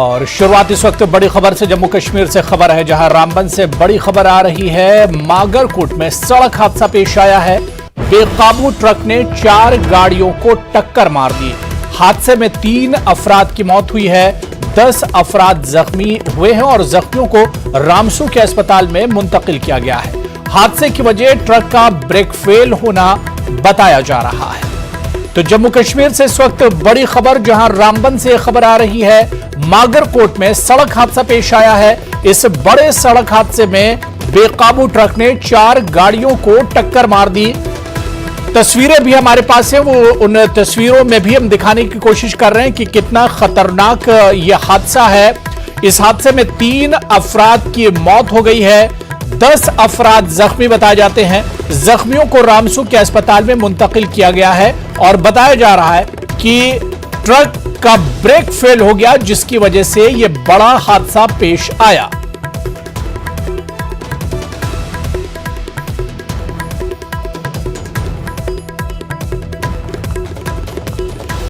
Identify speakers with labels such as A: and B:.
A: और शुरुआत इस वक्त बड़ी खबर से जम्मू कश्मीर से खबर है, जहां रामबन से बड़ी खबर आ रही है। मागरकोट में सड़क हादसा पेश आया है। बेकाबू ट्रक ने 4 गाड़ियों को टक्कर मार दी। हादसे में 3 अफराद की मौत हुई है, 10 अफराद जख्मी हुए हैं और जख्मियों को रामसू के अस्पताल में मुंतकिल किया गया है। हादसे की वजह ट्रक का ब्रेक फेल होना बताया जा रहा है। तो जम्मू कश्मीर से इस वक्त बड़ी खबर, जहां रामबन से खबर आ रही है। मागरकोट में सड़क हादसा पेश आया है। इस बड़े सड़क हादसे में बेकाबू ट्रक ने 4 गाड़ियों को टक्कर मार दी। तस्वीरें भी हमारे पास है, वो उन तस्वीरों में भी हम दिखाने की कोशिश कर रहे हैं कि कितना खतरनाक यह हादसा है। इस हादसे में 3 अफराद की मौत हो गई है, 10 अफराद जख्मी बताए जाते हैं। जख्मियों को रामसू के अस्पताल में मुंतकिल किया गया है और बताया जा रहा है कि ट्रक का ब्रेक फेल हो गया, जिसकी वजह से यह बड़ा हादसा पेश आया।